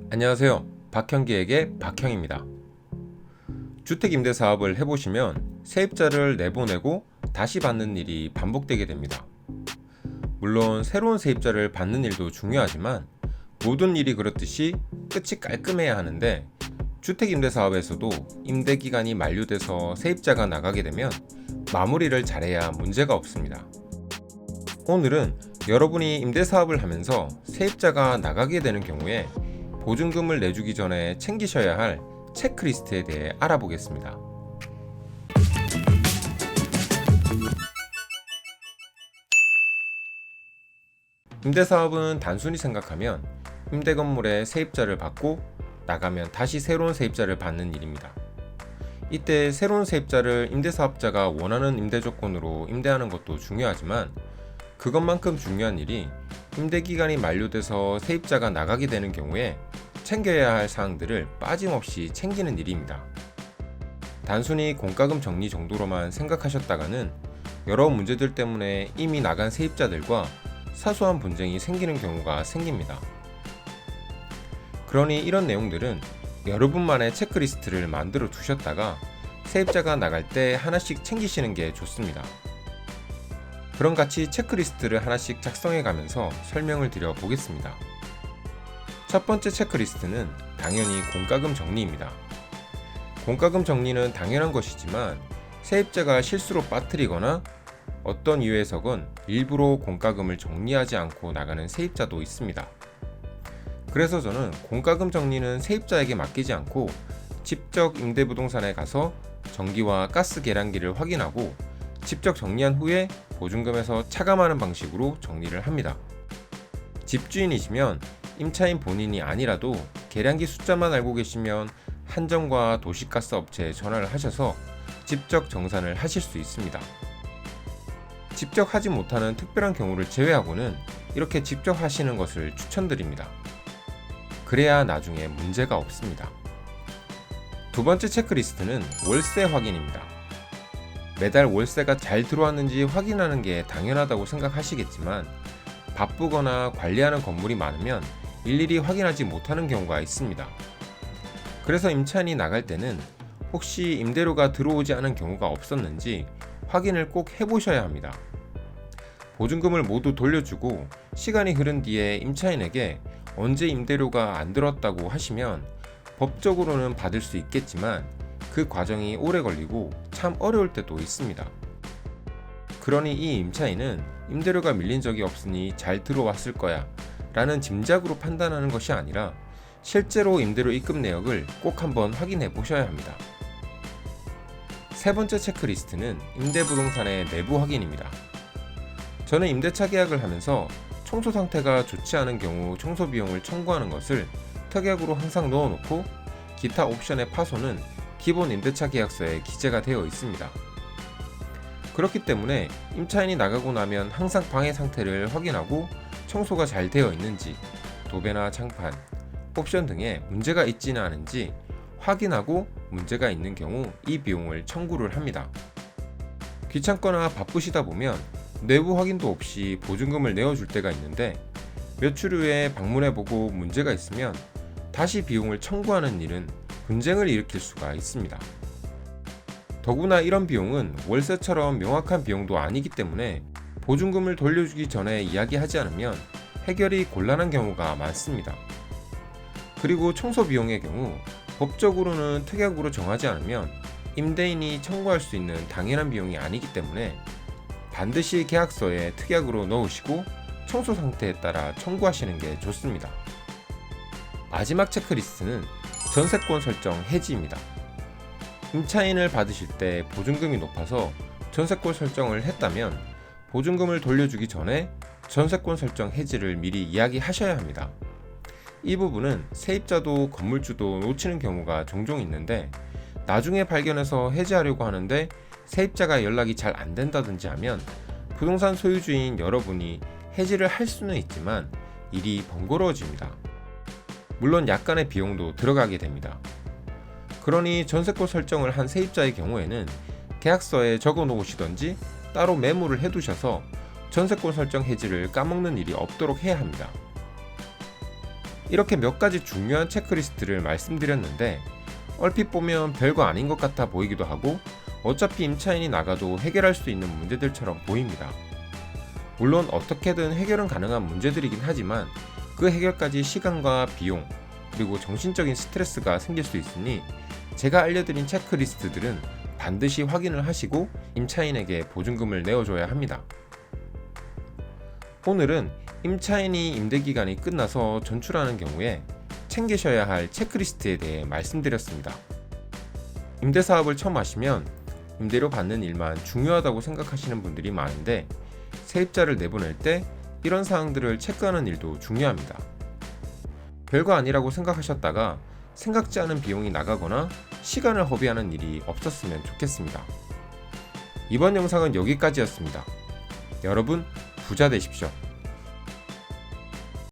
안녕하세요. 박형기에게 박형입니다. 주택임대사업을 해보시면 세입자를 내보내고 다시 받는 일이 반복되게 됩니다. 물론 새로운 세입자를 받는 일도 중요하지만 모든 일이 그렇듯이 끝이 깔끔해야 하는데 주택임대사업에서도 임대기간이 만료돼서 세입자가 나가게 되면 마무리를 잘해야 문제가 없습니다. 오늘은 여러분이 임대사업을 하면서 세입자가 나가게 되는 경우에 보증금을 내주기 전에 챙기셔야 할 체크리스트에 대해 알아보겠습니다. 임대사업은 단순히 생각하면 임대 건물에 세입자를 받고 나가면 다시 새로운 세입자를 받는 일입니다. 이때 새로운 세입자를 임대사업자가 원하는 임대 조건으로 임대하는 것도 중요하지만 그것만큼 중요한 일이 임대기간이 만료돼서 세입자가 나가게 되는 경우에 챙겨야 할 사항들을 빠짐없이 챙기는 일입니다. 단순히 공과금 정리 정도로만 생각하셨다가는 여러 문제들 때문에 이미 나간 세입자들과 사소한 분쟁이 생기는 경우가 생깁니다. 그러니 이런 내용들은 여러분만의 체크리스트를 만들어 두셨다가 세입자가 나갈 때 하나씩 챙기시는 게 좋습니다. 그럼 같이 체크리스트를 하나씩 작성해 가면서 설명을 드려 보겠습니다. 첫 번째 체크리스트는 당연히 공과금 정리입니다. 공과금 정리는 당연한 것이지만 세입자가 실수로 빠뜨리거나 어떤 이유에서건 일부러 공과금을 정리하지 않고 나가는 세입자도 있습니다. 그래서 저는 공과금 정리는 세입자에게 맡기지 않고 직접 임대부동산에 가서 전기와 가스 계량기를 확인하고 직접 정리한 후에 보증금에서 차감하는 방식으로 정리를 합니다. 집주인이시면 임차인 본인이 아니라도 계량기 숫자만 알고 계시면 한정과 도시가스 업체에 전화를 하셔서 직접 정산을 하실 수 있습니다. 직접 하지 못하는 특별한 경우를 제외하고는 이렇게 직접 하시는 것을 추천드립니다. 그래야 나중에 문제가 없습니다. 두 번째 체크리스트는 월세 확인입니다. 매달 월세가 잘 들어왔는지 확인하는 게 당연하다고 생각하시겠지만 바쁘거나 관리하는 건물이 많으면 일일이 확인하지 못하는 경우가 있습니다. 그래서 임차인이 나갈 때는 혹시 임대료가 들어오지 않은 경우가 없었는지 확인을 꼭 해보셔야 합니다. 보증금을 모두 돌려주고 시간이 흐른 뒤에 임차인에게 언제 임대료가 안 들었다고 하시면 법적으로는 받을 수 있겠지만 그 과정이 오래 걸리고 참 어려울 때도 있습니다. 그러니 이 임차인은 임대료가 밀린 적이 없으니 잘 들어왔을 거야 라는 짐작으로 판단하는 것이 아니라 실제로 임대료 입금 내역을 꼭 한번 확인해 보셔야 합니다. 세 번째 체크리스트는 임대부동산의 내부 확인입니다. 저는 임대차 계약을 하면서 청소 상태가 좋지 않은 경우 청소 비용을 청구하는 것을 특약으로 항상 넣어놓고 기타 옵션의 파손은 기본 임대차 계약서에 기재가 되어 있습니다. 그렇기 때문에 임차인이 나가고 나면 항상 방의 상태를 확인하고 청소가 잘 되어 있는지, 도배나 장판, 옵션 등에 문제가 있지는 않은지 확인하고 문제가 있는 경우 이 비용을 청구를 합니다. 귀찮거나 바쁘시다 보면 내부 확인도 없이 보증금을 내어줄 때가 있는데 며칠 후에 방문해보고 문제가 있으면 다시 비용을 청구하는 일은 분쟁을 일으킬 수가 있습니다. 더구나 이런 비용은 월세처럼 명확한 비용도 아니기 때문에 보증금을 돌려주기 전에 이야기하지 않으면 해결이 곤란한 경우가 많습니다. 그리고 청소 비용의 경우 법적으로는 특약으로 정하지 않으면 임대인이 청구할 수 있는 당연한 비용이 아니기 때문에 반드시 계약서에 특약으로 넣으시고 청소 상태에 따라 청구하시는 게 좋습니다. 마지막 체크리스트는 전세권 설정 해지입니다. 임차인을 받으실 때 보증금이 높아서 전세권 설정을 했다면 보증금을 돌려주기 전에 전세권 설정 해지를 미리 이야기하셔야 합니다. 이 부분은 세입자도 건물주도 놓치는 경우가 종종 있는데 나중에 발견해서 해지하려고 하는데 세입자가 연락이 잘 안 된다든지 하면 부동산 소유주인 여러분이 해지를 할 수는 있지만 일이 번거로워집니다. 물론 약간의 비용도 들어가게 됩니다. 그러니 전세권 설정을 한 세입자의 경우에는 계약서에 적어 놓으시던지 따로 메모를 해두셔서 전세권 설정 해지를 까먹는 일이 없도록 해야 합니다. 이렇게 몇 가지 중요한 체크리스트를 말씀드렸는데 얼핏 보면 별거 아닌 것 같아 보이기도 하고 어차피 임차인이 나가도 해결할 수 있는 문제들처럼 보입니다. 물론 어떻게든 해결은 가능한 문제들이긴 하지만 그 해결까지 시간과 비용 그리고 정신적인 스트레스가 생길 수 있으니 제가 알려드린 체크리스트들은 반드시 확인을 하시고 임차인에게 보증금을 내어줘야 합니다. 오늘은 임차인이 임대기간이 끝나서 전출하는 경우에 챙기셔야 할 체크리스트에 대해 말씀드렸습니다. 임대사업을 처음 하시면 임대료 받는 일만 중요하다고 생각하시는 분들이 많은데 세입자를 내보낼 때 이런 사항들을 체크하는 일도 중요합니다. 별거 아니라고 생각하셨다가 생각지 않은 비용이 나가거나 시간을 허비하는 일이 없었으면 좋겠습니다. 이번 영상은 여기까지였습니다. 여러분 부자 되십시오.